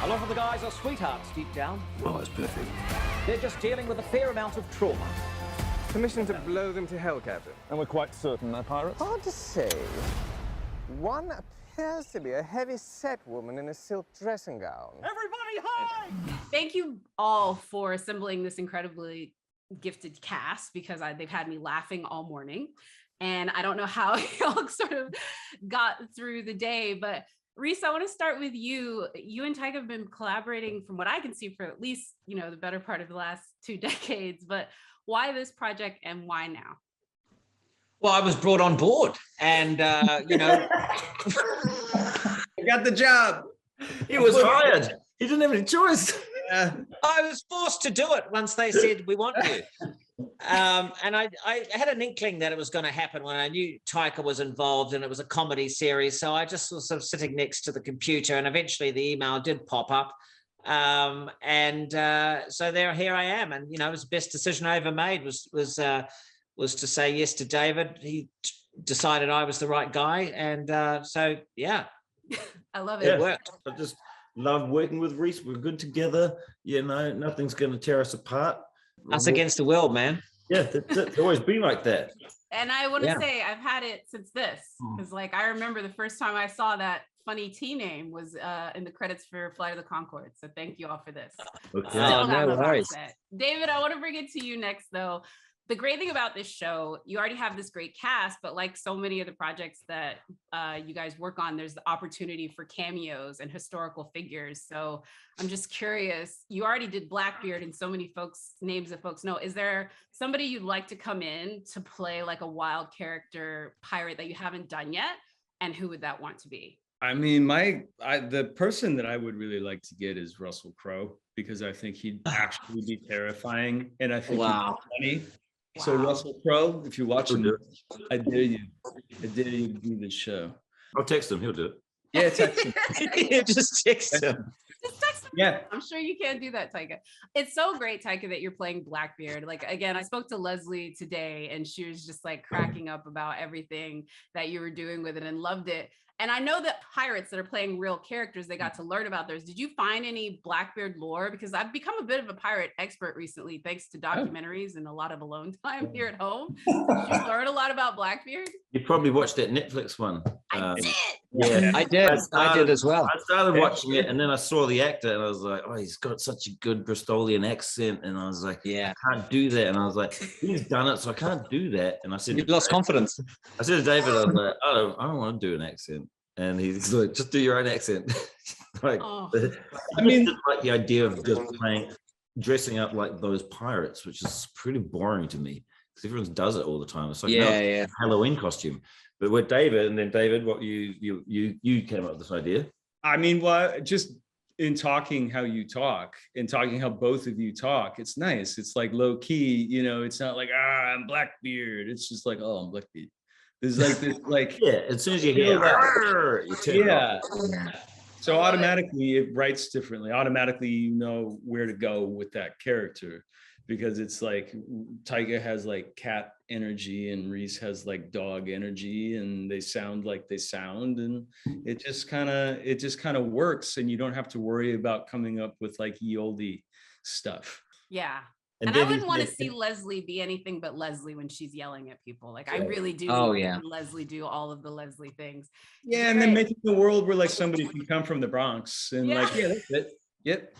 A lot of the guys are sweethearts deep down. Oh, that's perfect. They're just dealing with a fair amount of trauma. Permission to blow them to hell, Captain. And we're quite certain they're pirates? Hard to say. One appears to be a heavy-set woman in a silk dressing gown. Everybody hide! Thank you all for assembling this incredibly gifted cast, because they've had me laughing all morning. And I don't know how y'all sort of got through the day, but Rhys, I want to start with you. You and Taika have been collaborating, from what I can see, for at least, the better part of the last 2 decades. But why this project and why now? Well, I was brought on board and, I got the job. He was hired. He didn't have any choice. I was forced to do it once they said, we want you. And I had an inkling that it was going to happen when I knew Taika was involved and it was a comedy series. So I just was sort of sitting next to the computer, and eventually the email did pop up. So here I am. And, it was the best decision I ever made was to say yes to David. He decided I was the right guy. And yeah. I love it. It worked. I just love working with Rhys. We're good together. Nothing's going to tear us apart. Us against the world, man. Yeah, it's always been like that. And I want to say I've had it since this, because I remember the first time I saw that funny T name was in the credits for Flight of the Conchords. So thank you all for this. Okay. No worries. David, I want to bring it to you next, though. The great thing about this show, you already have this great cast, but like so many of the projects that you guys work on, there's the opportunity for cameos and historical figures. So I'm just curious, you already did Blackbeard and so many names that folks know. Is there somebody you'd like to come in to play like a wild character pirate that you haven't done yet? And who would that want to be? I mean, the person that I would really like to get is Russell Crowe, because I think he'd actually be terrifying. And I think he'd be funny. Wow. So Russell Crowe, if you're watching, I dare you to do this show. I'll text him. He'll do it. Yeah, text him. Just text him. Just text him. Yeah. I'm sure you can't do that, Taika. It's so great, Taika, that you're playing Blackbeard. Like, again, I spoke to Leslie today and she was just like cracking up about everything that you were doing with it and loved it. And I know that pirates that are playing real characters, they got to learn about theirs. Did you find any Blackbeard lore? Because I've become a bit of a pirate expert recently, thanks to documentaries and a lot of alone time here at home. Did you learn a lot about Blackbeard? You probably watched that Netflix one. I did. Yeah, I did. I did as well. I started watching it, and then I saw the actor, and I was like, "Oh, he's got such a good Bristolian accent." And I was like, "Yeah, I can't do that." And I was like, "He's done it, so I can't do that." And I said, "You've lost confidence." I said to David, "I was like, I don't want to do an accent." And he's like, "Just do your own accent." I mean, like the idea of just dressing up like those pirates, which is pretty boring to me because everyone does it all the time. It's like a Halloween costume. But with David, what you came up with this idea? I mean, well, just in talking how you talk and talking how both of you talk, it's nice. It's like low key, it's not like, I'm Blackbeard. It's just like, oh, I'm Blackbeard. There's like this, like, yeah, as soon as you hear that, you turn it off. So automatically it writes differently. Automatically, you know where to go with that character, because it's like Taika has like cat energy and Rhys has like dog energy, and they sound like they sound, and it just kind of works, and you don't have to worry about coming up with like ye olde stuff. Yeah. And I wouldn't want to see Leslie be anything but Leslie when she's yelling at people. Like, I really do. Leslie do all of the Leslie things. Yeah, and then making the world where like somebody can come from the Bronx and that's it. Yep.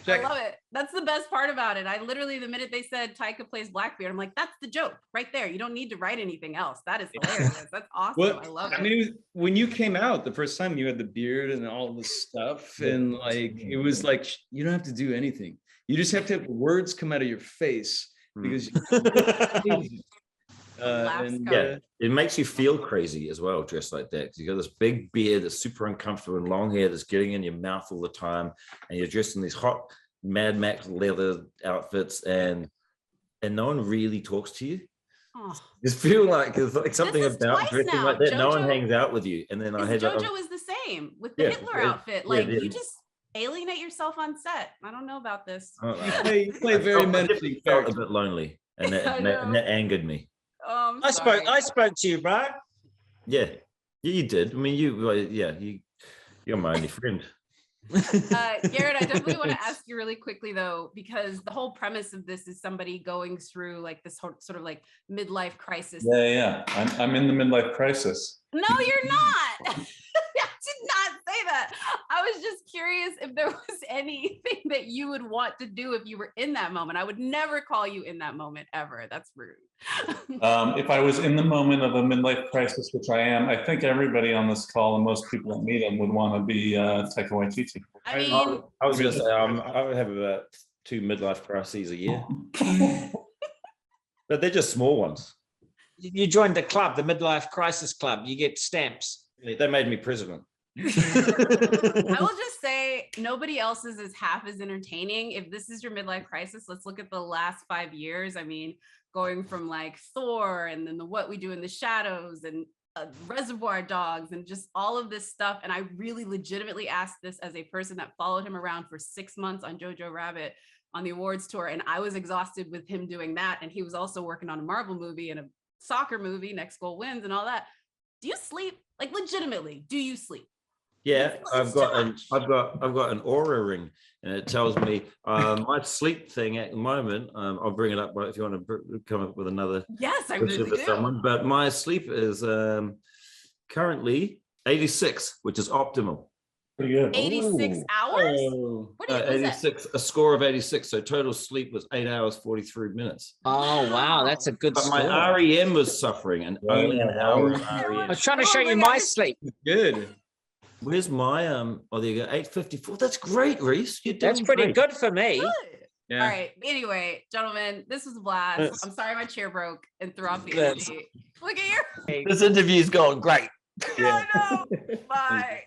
Check. I love it. That's the best part about it. I literally, the minute they said Taika plays Blackbeard, I'm like, that's the joke right there. You don't need to write anything else. That is hilarious. That's awesome. Well, I love it. I mean, when you came out the first time, you had the beard and all this stuff, and like it was like you don't have to do anything. You just have to have words come out of your face because it makes you feel crazy as well, dressed like that. Because you got this big beard that's super uncomfortable and long hair that's getting in your mouth all the time, and you're dressed in these hot Mad Max leather outfits, and no one really talks to you. Oh. Just feel like there's like something about dressing like that. No one hangs out with you. And then JoJo is the same with the Hitler outfit. Like you just alienate yourself on set. I don't know about this. You play very menacing. Felt a bit lonely, and that angered me. I spoke to you, bro. Yeah, you did. I mean, you're my only friend. Garrett, I definitely want to ask you really quickly though, because the whole premise of this is somebody going through like this whole, sort of like midlife crisis. Yeah. I'm in the midlife crisis. No, you're not. I did not say that. I was just curious if there was anything that you would want to do if you were in that moment. I would never call you in that moment ever. That's rude. If I was in the moment of a midlife crisis, which I am, I think everybody on this call and most people that meet him would want to be Taika Waititi. I mean, I was going to say, I would have about 2 midlife crises a year, but they're just small ones. You joined the club, the midlife crisis club. You get stamps. They made me president. I will just say nobody else's is half as entertaining. If this is your midlife crisis, let's look at the last 5 years. I mean, going from like Thor and then the What We Do in the Shadows and Reservoir Dogs and just all of this stuff. And I really legitimately asked this as a person that followed him around for 6 months on Jojo Rabbit on the awards tour. And I was exhausted with him doing that. And he was also working on a Marvel movie and a soccer movie, Next Goal Wins and all that. Do you sleep? Like legitimately, do you sleep? Yeah, I've got an Aura ring, and it tells me my sleep thing at the moment. I'll bring it up if you want to come up with another. Yes, I really do. Someone, but my sleep is currently 86, which is optimal. Pretty good. 86 hours? What is 86, a score of 86. So total sleep was 8 hours 43 minutes. Oh wow, that's a good But score. my REM was suffering, and only an hour of I REM. was trying to show you my sleep. Good. Where's my oh, there you go, 8:54. That's great, Rhys. You're doing That's pretty great. good for me. Good. Yeah. All right. Anyway, gentlemen, this was a blast. Yes. I'm sorry my chair broke and threw off the Yes. energy. Look at your. This interview's going great. I know. Bye.